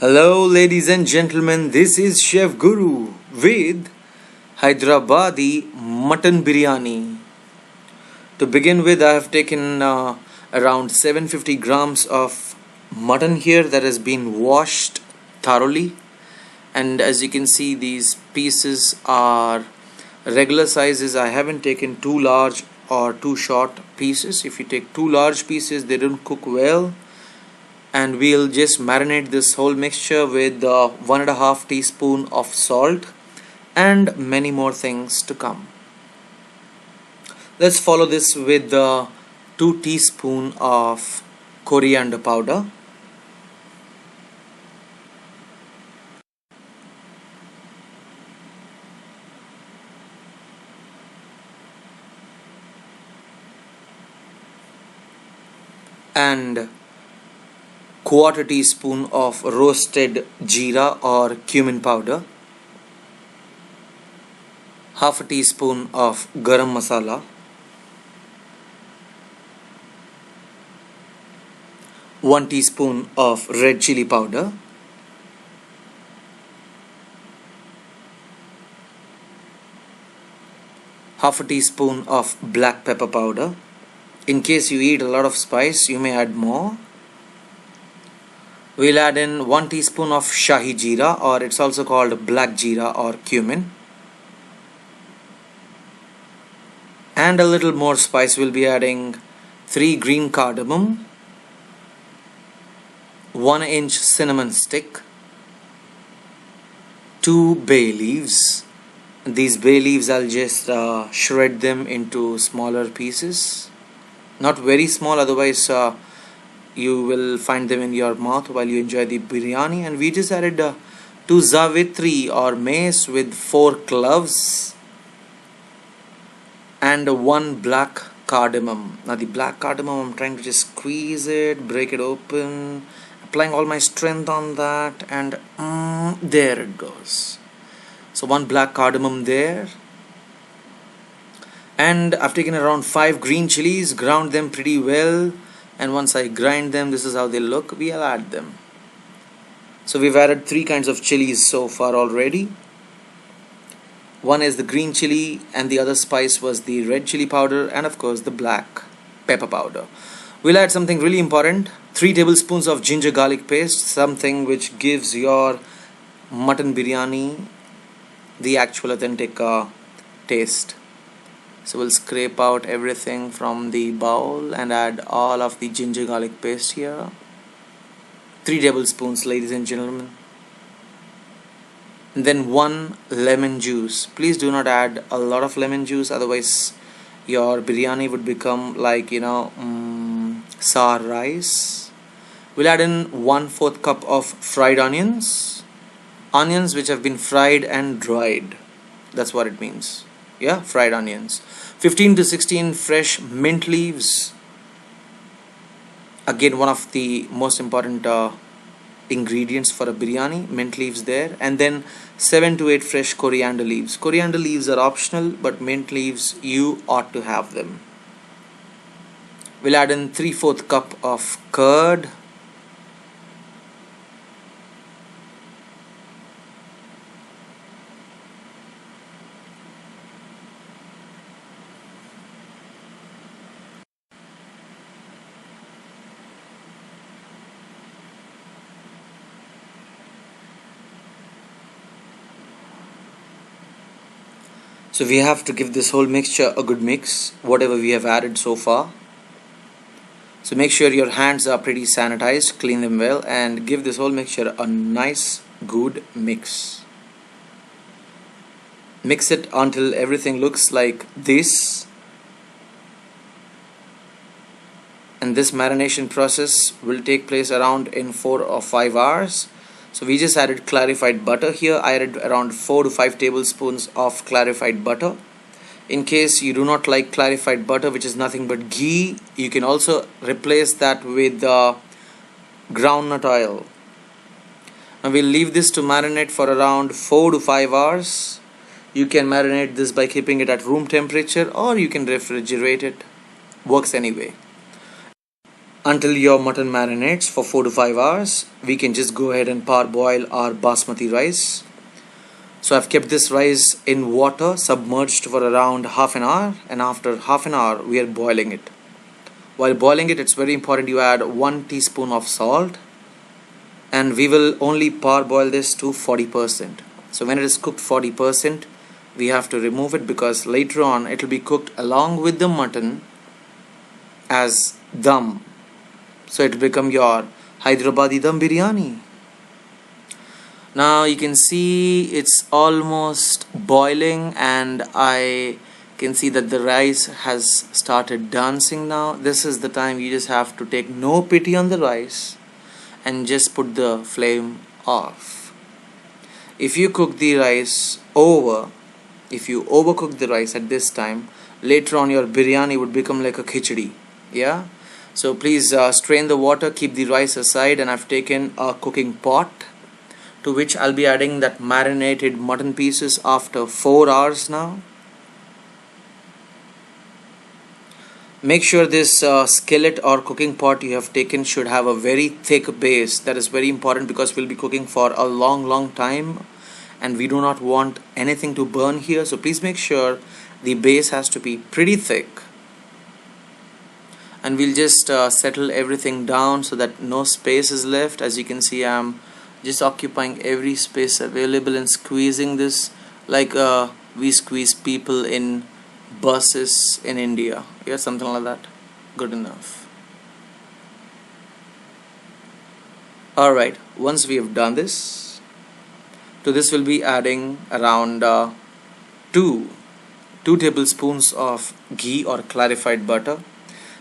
Hello, ladies and gentlemen. This is Chef Guru with Hyderabadi Mutton Biryani. To begin with, I have taken around 750 grams of mutton here that has been washed thoroughly. And as you can see, these pieces are regular sizes. I haven't taken too large or too short pieces. If you take too large pieces, they don't cook well. And we'll just marinate this whole mixture with 1.5 teaspoon of salt and many more things to come. Let's follow this with 2 teaspoon of coriander powder, and quarter teaspoon of roasted jeera or cumin powder, half a teaspoon of garam masala, 1 teaspoon of red chili powder, half a teaspoon of black pepper powder. In case you eat a lot of spice, you may add more. We'll add in 1 teaspoon of shahi jeera, or it's also called black jeera or cumin. And a little more spice, we'll be adding 3 green cardamom, 1 inch cinnamon stick, 2 bay leaves. These bay leaves, I'll just shred them into smaller pieces. Not very small, otherwise you will find them in your mouth while you enjoy the biryani. And we just added 2 zavitri or mace with 4 cloves and 1 black cardamom. Now the black cardamom, I'm trying to just squeeze it, break it open, applying all my strength on that, and there it goes. So 1 black cardamom there. And I've taken around 5 green chilies, ground them pretty well. And once I grind them, this is how they look. We'll add them. So we've added 3 kinds of chilies so far already. One is the green chili, and the other spice was the red chili powder, and of course the black pepper powder. We'll add something really important: 3 tablespoons of ginger garlic paste, something which gives your mutton biryani the actual authentic taste. So we'll scrape out everything from the bowl and add all of the ginger garlic paste here. 3 tablespoons, ladies and gentlemen. And then 1 lemon juice. Please do not add a lot of lemon juice, otherwise your biryani would become like, sour rice. We'll add in 1/4 cup of fried onions. Onions which have been fried and dried. That's what it means. Yeah, fried onions. 15 to 16 fresh mint leaves. Again, one of the most important ingredients for a biryani, mint leaves there. And then 7 to 8 fresh coriander leaves. Coriander leaves are optional, but mint leaves, you ought to have them. We'll add in 3/4 cup of curd. So we have to give this whole mixture a good mix, whatever we have added so far. So make sure your hands are pretty sanitized, clean them well, and give this whole mixture a nice, good mix. Mix it until everything looks like this. And this marination process will take place around in 4 or 5 hours. So we just added clarified butter here. I added around 4 to 5 tablespoons of clarified butter. In case you do not like clarified butter, which is nothing but ghee, you can also replace that with groundnut oil. Now we'll leave this to marinate for around 4 to 5 hours. You can marinate this by keeping it at room temperature, or you can refrigerate it. Works anyway. until your mutton marinates for 4 to 5 hours. We can just go ahead and parboil our basmati rice. So I've kept this rice in water submerged for around half an hour, and after half an hour we are boiling it. While boiling it, it's very important you add 1 teaspoon of salt, and we will only parboil this to 40%. So when it is cooked 40%, we have to remove it because later on it will be cooked along with the mutton as dum. So it will become your Hyderabadi Dum Biryani. Now you can see it's almost boiling, and I can see that the rice has started dancing now. This is the time you just have to take no pity on the rice and just put the flame off. If you cook the rice over, if you overcook the rice at this time, later on your biryani would become like a khichdi. Yeah, so please strain the water, keep the rice aside, and I've taken a cooking pot to which I'll be adding that marinated mutton pieces after 4 hours now. Make sure this skillet or cooking pot you have taken should have a very thick base. That is very important because we'll be cooking for a long time and we do not want anything to burn here. So please make sure the base has to be pretty thick. And we'll just settle everything down so that no space is left. As you can see, I'm just occupying every space available and squeezing this like we squeeze people in buses in India. Yeah, something like that. Good enough. Alright, once we have done this, to this we'll be adding around 2 tablespoons of ghee or clarified butter.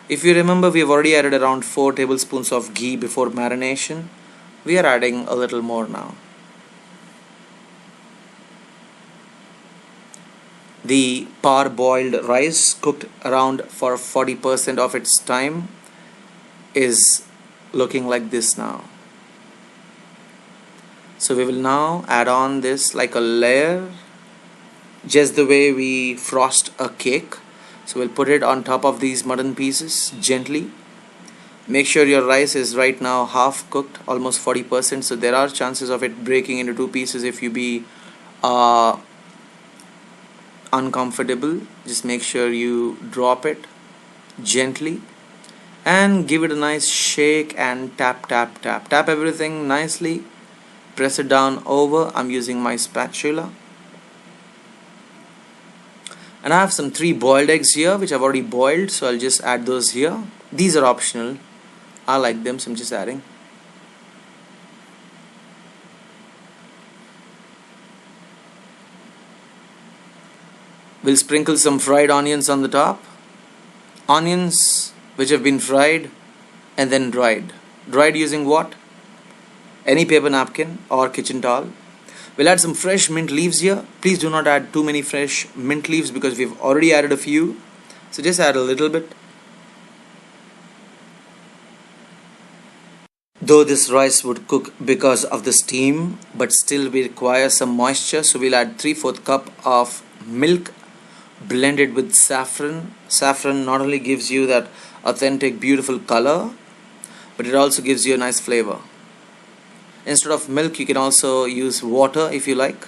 If you remember, we have already added around 4 tablespoons of ghee before marination. We are adding a little more now. The parboiled rice, cooked around for 40% of its time, is looking like this now. So we will now add on this like a layer, just the way we frost a cake. So we'll put it on top of these mutton pieces gently. Make sure your rice is right now half cooked, almost 40%. So there are chances of it breaking into 2 pieces if you be uncomfortable. Just make sure you drop it gently and give it a nice shake and tap everything nicely. Press it down over. I'm using my spatula. And I have some 3 boiled eggs here which I've already boiled, so I'll just add those here. These are optional. I like them, so I'm just adding. We'll sprinkle some fried onions on the top. Onions which have been fried and then dried. Dried using what? Any paper napkin or kitchen towel. We'll add some fresh mint leaves here. Please do not add too many fresh mint leaves because we've already added a few. So just add a little bit. Though this rice would cook because of the steam, but still we require some moisture. So we'll add 3/4 cup of milk blended with saffron. Saffron not only gives you that authentic beautiful color, but it also gives you a nice flavor. Instead of milk, you can also use water if you like.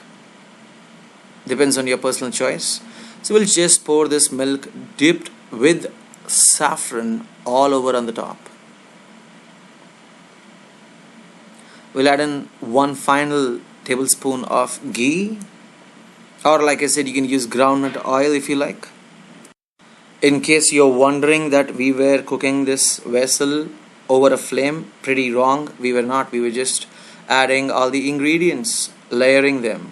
Depends on your personal choice. So we'll just pour this milk dipped with saffron all over on the top. We'll add in 1 final tablespoon of ghee, or like I said, you can use groundnut oil if you like. In case you're wondering that we were cooking this vessel over a flame, pretty wrong. We were not. We were just adding all the ingredients, layering them.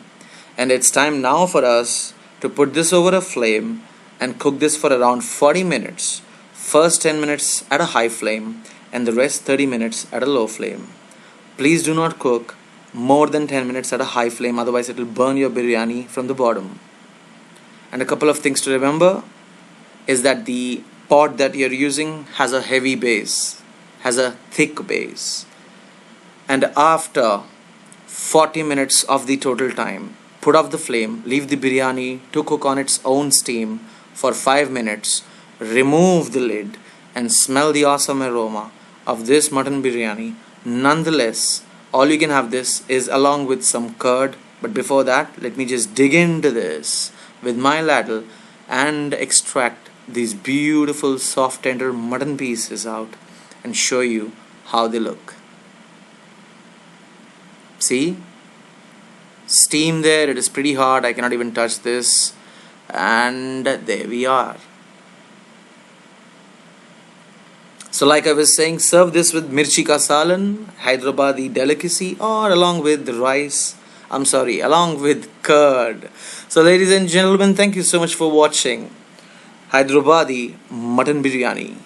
And it's time now for us to put this over a flame and cook this for around 40 minutes. First 10 minutes at a high flame and the rest 30 minutes at a low flame. Please do not cook more than 10 minutes at a high flame, otherwise it will burn your biryani from the bottom. And a couple of things to remember is that the pot that you're using has a heavy base, has a thick base. And after 40 minutes of the total time, put off the flame, leave the biryani to cook on its own steam for 5 minutes, remove the lid and smell the awesome aroma of this mutton biryani. Nonetheless, all you can have this is along with some curd. But before that, let me just dig into this with my ladle and extract these beautiful soft tender mutton pieces out and show you how they look. See? Steam there, it is pretty hot, I cannot even touch this. And there we are. So like I was saying, serve this with mirchi ka salan, Hyderabadi delicacy, or along with rice. Along with curd. So ladies and gentlemen, thank you so much for watching Hyderabadi Mutton Biryani.